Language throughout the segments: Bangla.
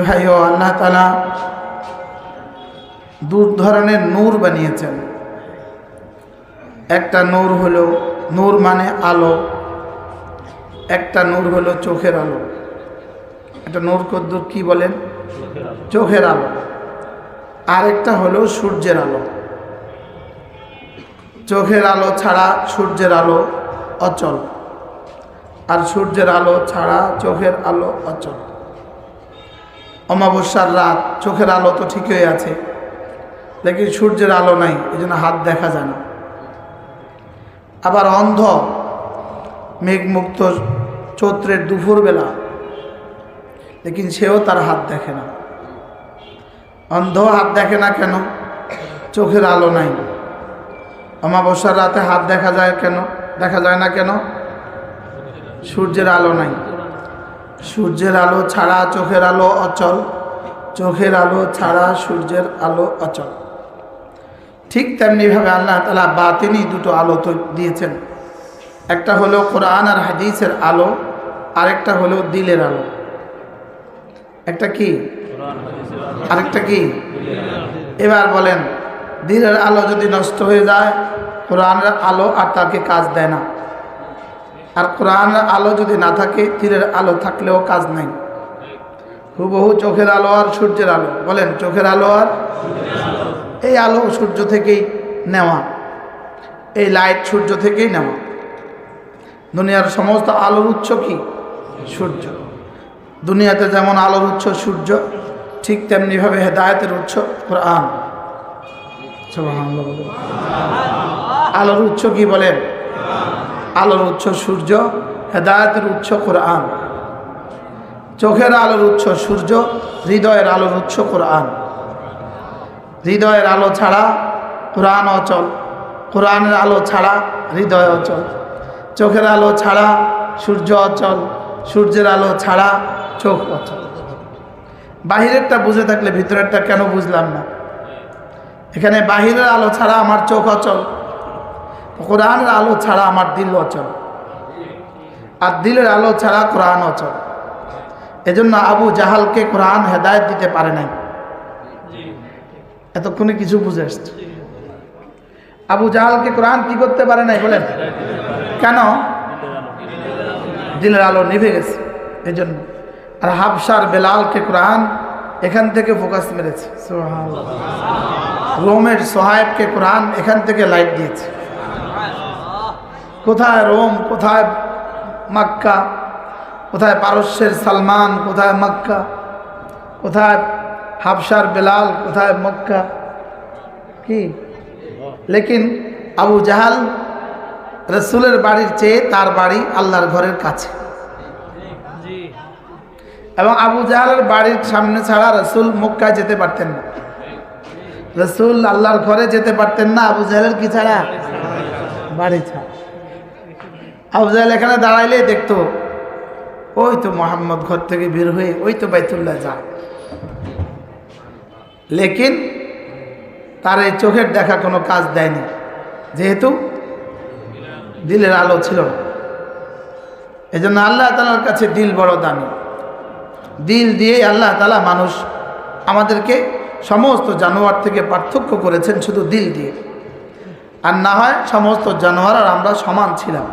ভাইও আল্লাহ তাআলা দু ধরনের নূর বানিয়েছেন। একটা নূর হলো নূর মানে আলো, একটা নূর হলো চোখের আলো। একটা নূর কদ্দুর কি বলেন? চোখের আলো। আরেকটা হলো সূর্যের আলো। চোখের আলো ছাড়া সূর্যের আলো অচল, আর সূর্যের আলো ছাড়া চোখের আলো অচল। অমাবস্যার রাত চোখের আলো তো ঠিকই আছে, লেকিন সূর্যের আলো নাই, এই জন্য হাত দেখা যায় না। আবার অন্ধ মেঘমুক্ত চৈত্রের দুপুরবেলা, লেকিন সেও তার হাত দেখে না। অন্ধ হাত দেখে না কেন? চোখের আলো নাই। অমাবস্যার রাতে হাত দেখা যায় কেন? দেখা যায় না কেন? সূর্যের আলো নাই। সূর্যের আলো ছাড়া চোখের আলো অচল, চোখের আলো ছাড়া সূর্যের আলো অচল। ঠিক তেমনিভাবে আল্লাহ তাআলা বাতিনি দুটো আলো তো দিয়েছেন। একটা হলো কোরআন আর হাদিসের আলো, আরেকটা হলো দিলের আলো। একটা কি? আরেকটা কি? এবার বলেন, দিলের আলো যদি নষ্ট হয়ে যায়, কোরআনের আলো আর তাকে কাজ দেয় না। আর কোরআনের আলো যদি না থাকে, দিলের আলো থাকলেও কাজ নাই। হুবহু চোখের আলো আর সূর্যের আলো। বলেন, চোখের আলো আর এই আলো সূর্য থেকেই নেওয়া, এই লাইট সূর্য থেকেই নেওয়া। দুনিয়ার সমস্ত আলোর উৎস কি? সূর্য। দুনিয়াতে যেমন আলোর উৎস সূর্য, ঠিক তেমনিভাবে হেদায়েতের উৎস কোরআন। সুবহানাল্লাহ। আলোর উৎস কি বলেন? আলোর উৎস সূর্য, হেদায়েতের উৎস কোরআন। চোখের আলোর উৎস সূর্য, হৃদয়ের আলোর উৎস কোরআন। হৃদয়ের আলো ছাড়া কোরআন অচল, কোরআনের আলো ছাড়া হৃদয় অচল, চোখের আলো ছাড়া সূর্য অচল, সূর্যের আলো ছাড়া চোখ অচল। বাহিরেরটা বুঝে থাকলে ভিতরেরটা কেন বুঝলাম না? এখানে বাহিরের আলো ছাড়া আমার চোখ অচল, কোরআনের আলো ছাড়া আমার দিল অচল, আর দিলের আলো ছাড়া কোরআন অচল। এজন্য আবু জাহালকে কোরআন হেদায়েত দিতে পারে নাই। এতক্ষণে কিছু বুঝে আসছে। আবু জাহালকে কোরআন কি করতে পারে নাই বলেন? কেন? দিলের আলো নিভে গেছে এই জন্য। আর হাবশার বেলালকে কোরআন এখান থেকে ফোকাস মেরেছে। সুবহানাল্লাহ। রোমের সোহাইবকে কোরআন এখান থেকে লাইট দিয়েছে। কোথায় রোম, কোথায় মক্কা, কোথায় পারস্যের সালমান, কোথায় মক্কা, কোথায় হাবশার বেলাল, কোথায় মক্কা কি? লেকিন আবু জাহাল রসুলের বাড়ির চেয়ে তার বাড়ি আল্লাহর ঘরের কাছে, এবং আবু জাহালের বাড়ির সামনে ছাড়া রসুল মক্কায় যেতে পারতেন না। রসুল আল্লাহর ঘরে যেতে পারতেন না আবু জাহালের কি ছাড়া? বাড়ি ছাড়া। আবু জাহাল এখানে দাঁড়াইলে দেখতো ওই তো মোহাম্মদ ঘর থেকে বের হয়ে ওই তো বাইতুল্লাহ যায়। লেকিন তার এই চোখের দেখা কোনো কাজ দেয়নি, যেহেতু দিলের আলো ছিল না। এই জন্য আল্লাহ তাআলার কাছে দিল বড় দামি। দিল দিয়েই আল্লাহ তাআলা মানুষ আমাদেরকে সমস্ত জানোয়ার থেকে পার্থক্য করেছেন শুধু দিল দিয়ে। আর না হয় সমস্ত জানোয়ার আর আমরা সমান ছিলাম।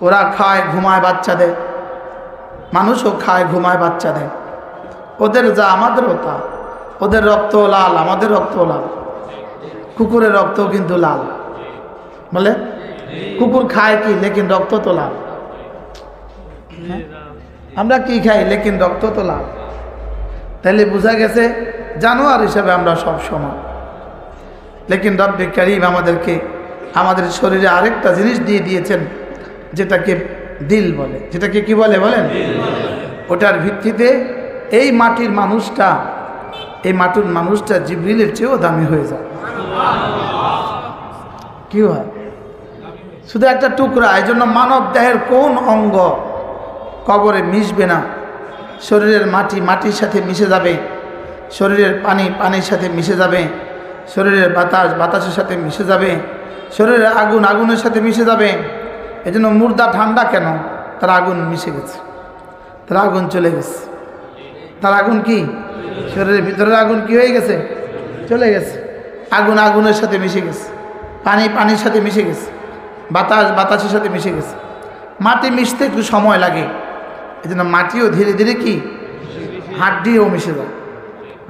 ওরা খায় ঘুমায় বাচ্চা দেয়, মানুষও খায় ঘুমায় বাচ্চা দেয়। ওদের যা আমাদেরও তা। ওদের রক্ত লাল, আমাদের রক্ত লাল। কুকুরের রক্ত কিন্তু লাল। বলে কুকুর খায় কি, লেকিন রক্ত তো লাল। আমরা কি খাই, লেকিন রক্ত তো লাল। তাহলে বোঝা গেছে জানোয়ার হিসাবে আমরা সব সমান। লেকিন রব্বে কারীম আমাদেরকে আমাদের শরীরে আরেকটা জিনিস দিয়ে দিয়েছেন, যেটাকে দিল বলে। যেটাকে কি বলে বলেন? ওটার ভিত্তিতে এই মাটির মানুষটা, এই মাটির মানুষটা জিবরিলের চেয়েও দামি হয়ে যায়। কি হয়? শুধু একটা টুকরা। এই জন্য মানব দেহের কোন অঙ্গ কবরে মিশবে না? শরীরের মাটি মাটির সাথে মিশে যাবে, শরীরের পানি পানির সাথে মিশে যাবে, শরীরের বাতাস বাতাসের সাথে মিশে যাবে, শরীরের আগুন আগুনের সাথে মিশে যাবে। এই জন্য মুর্দা ঠান্ডা কেন? তার আগুন মিশে গেছে, তার আগুন চলে গেছে। তার আগুন কি? শরীরের ভিতরের আগুন কি হয়ে গেছে? চলে গেছে। আগুন আগুনের সাথে মিশে গেছে, পানি পানির সাথে মিশে গেছে, বাতাস বাতাসের সাথে মিশে গেছে। মাটি মিশতে একটু সময় লাগে, এই জন্য মাটিও ধীরে ধীরে কি হাড্ডিও মিশে যায়,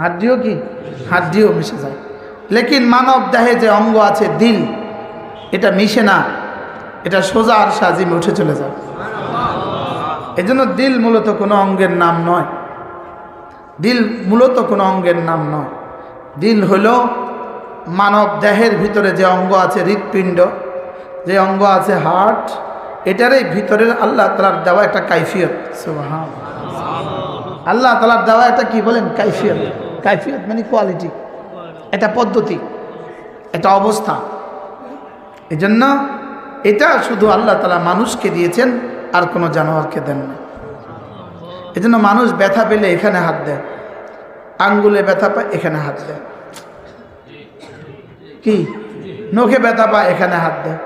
হাড্ডিও কি হাড্ডিও মিশে যায়। লেকিন মানব দেহে যে অঙ্গ আছে দিল, এটা মিশে না, এটা সোজা আর সাজিমে উঠে চলে যায়। এই জন্য দিল মূলত কোনো অঙ্গের নাম নয়, দিল মূলত কোনো অঙ্গের নাম নয়। দিল হলো মানব দেহের ভিতরে যে অঙ্গ আছে হৃৎপিণ্ড, যে অঙ্গ আছে হার্ট, এটারই ভিতরের আল্লাহ তাআলার দেওয়া একটা কাইফিয়ত। সুবহানাল্লাহ, আল্লাহ তাআলার দেওয়া একটা কি বলেন কাইফিয়ত। কাইফিয়ত মানে কোয়ালিটি, এটা পদ্ধতি, এটা অবস্থা। এই জন্য এটা শুধু আল্লাহ তাআলা মানুষকে দিয়েছেন, আর কোনো জানোয়ারকে দেন না। এই জন্য মানুষ ব্যথা পেলে এখানে হাত দেয়, আঙ্গুলে ব্যথা পায় এখানে হাত দেয়, কি নখে ব্যথা পায় এখানে হাত দেয়,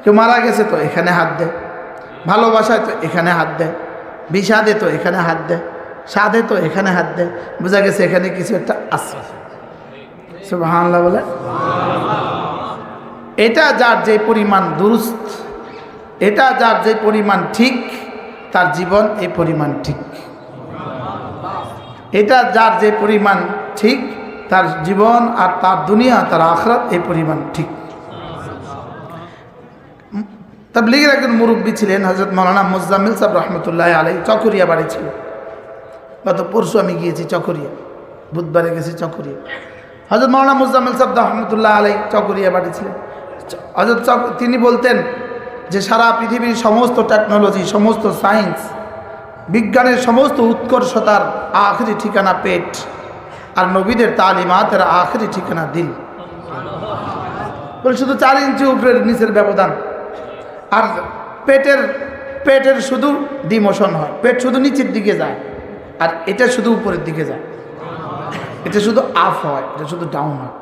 কেউ মারা গেছে তো এখানে হাত দেয়, ভালোবাসায় তো এখানে হাত দেয়, বিষাদে তো এখানে হাত দেয়, স্বাদে তো এখানে হাত দেয়। বোঝা গেছে এখানে কিছু একটা আছে। সুবহানাল্লাহ বলে। এটা যার যে পরিমাণ দুরুস্ত, এটা যার যে পরিমাণ ঠিক, তার জীবন এই পরিমাণ ঠিক। এটা যার যে পরিমাণ ঠিক, তার জীবন আর তার দুনিয়া, তার আখিরাত এই পরিমাণ ঠিক। তাবলীগের একজন মুরব্বী ছিলেন হযরত মাওলানা মুজাম্মিল সাহেব রহমতুল্লাহ আলাইহি, চকরিয়া বাড়ি ছিল। গত পরশু আমি গিয়েছি চকরিয়া, বুধবারে গেছি চকরিয়া। হযরত মাওলানা মুজাম্মিল সাহেব রহমতুল্লাহ আলাইহি চকরিয়া বাড়ি ছিলেন। হযরত তিনি বলতেন যে সারা পৃথিবীর সমস্ত টেকনোলজি, সমস্ত সায়েন্স, বিজ্ঞানের সমস্ত উৎকর্ষতার আখেরি ঠিকানা পেট, আর নবীদের তালিমাতের আখেরি ঠিকানা দিল। বলে শুধু 4 ইঞ্চি উপরের নিচের ব্যবধান, আর পেটের শুধু ডিমোশন হয়, পেট শুধু নিচের দিকে যায়, আর এটা শুধু উপরের দিকে যায়। এটা শুধু আপ হয়, এটা শুধু ডাউন হয়।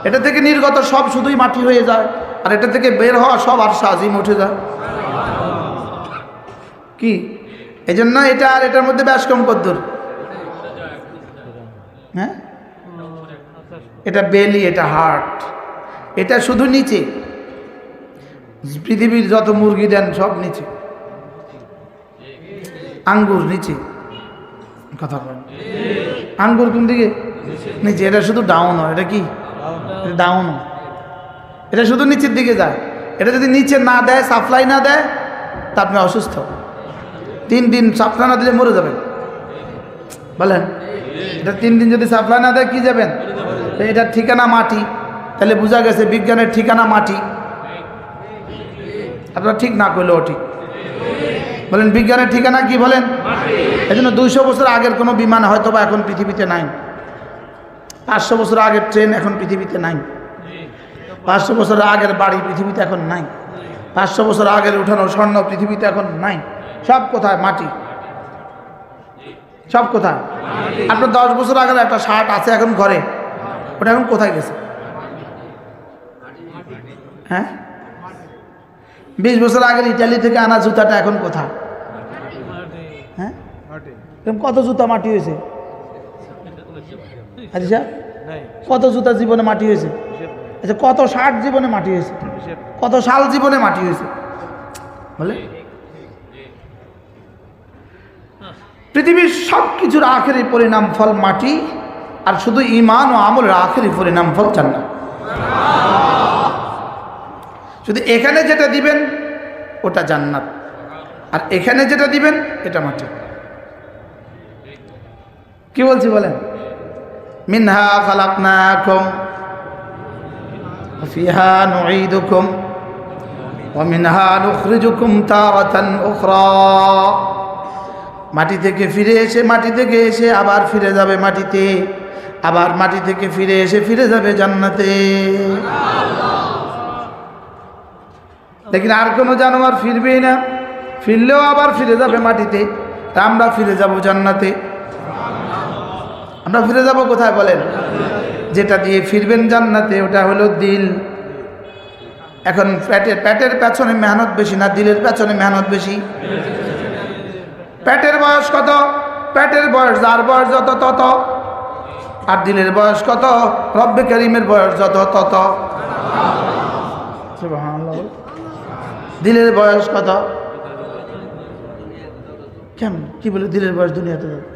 এটা থেকে নির্গত সব শুধুই মাটি হয়ে যায়, আর এটা থেকে বের হওয়া সব আর সাজিম উঠে যায়। কি এই জন্য এটা আর এটার মধ্যে ব্যাস কম কদ্দুর? হ্যাঁ, এটা বেলি, এটা হার্ট, এটা শুধু নিচে। পৃথিবীর যত মুরগি দেন সব নিচে, আঙ্গুর নিচে। কথা বলেন, আঙ্গুর কোন দিকে? নিচে। এটা শুধু ডাউন হয়। এটা কি ডাউন? এটা শুধু নিচের দিকে যায়। এটা যদি নিচে না দেয়, সাপ্লাই না দেয়, তা আপনি অসুস্থ। 3 দিন সাপ্লাই না দিলে মরে যাবেন। বলেন, এটা 3 দিন যদি সাপ্লাই না দেয় কি যাবেন? এটার ঠিকানা মাটি। তাহলে বোঝা গেছে বিজ্ঞানের ঠিকানা মাটি। আপনারা ঠিক না করলেও ঠিক। বলেন বিজ্ঞানের ঠিকানা কি বলেন? এই জন্য 200 বছর আগের কোনো বিমান হয়তো বা এখন পৃথিবীতে নাই। 500 বছর আগের ট্রেন এখন পৃথিবীতে নাই। 500 বছর আগের বাড়ি পৃথিবীতে এখন নাই। 500 বছর আগের উঠানো স্বর্ণ পৃথিবীতে এখন নাই। সব কোথায়? মাটি। সব কোথায়? আপনার 10 বছর আগের একটা শার্ট আছে এখন ঘরে, ওটা এখন কোথায় গেছে? হ্যাঁ, 20 বছর আগের ইটালি থেকে আনা জুতাটা এখন কোথায়? হ্যাঁ, কত জুতা মাটি হয়েছে? আচ্ছা, কত জুতা জীবনে মাটি হয়েছে? আচ্ছা, কত শার্ট জীবনে মাটি হয়েছে? কত শাল জীবনে মাটি হয়েছে? বলে পৃথিবীর সব কিছুর আখেরি পরিণাম ফল মাটি, আর শুধু ঈমান ও আমলের আখেরি পরিণাম ফল জান্নাত। শুধু এখানে যেটা দিবেন ওটা জান্নাত, আর এখানে যেটা দিবেন এটা মাটি। কি বলছি বলেন? মিনহা খালাকনাকুম ওয়া ফিহা নুঈদুকুম ওয়া মিনহা নুখরিজুকুম তারাতান উখরা। মাটি থেকে ফিরে এসে, মাটি থেকে এসে আবার ফিরে যাবে মাটিতে, আবার মাটি থেকে ফিরে এসে ফিরে যাবে জান্নাতে। লেকিন আর কোনো জানোয়ার ফিরবেই না, ফিরলেও আবার ফিরে যাবে মাটিতে। আমরা ফিরে যাব জান্নাতে। আমরা ফিরে যাব কোথায় বলেন? যেটা দিয়ে ফিরবেন জান্নাতে ওটা হলো দিল। এখন পেটের পেছনে মেহনত বেশি না দিলের পেছনে মেহনত বেশি? পেটের বয়স কত? পেটের বয়স যার বয়স যত তত। আর দিলের বয়স কত? রব্বে করিমের বয়স যত তত। সুবহানাল্লাহ। দিলের বয়স কত? কেমন কি বলে দিলের বয়স দুনিয়াতে?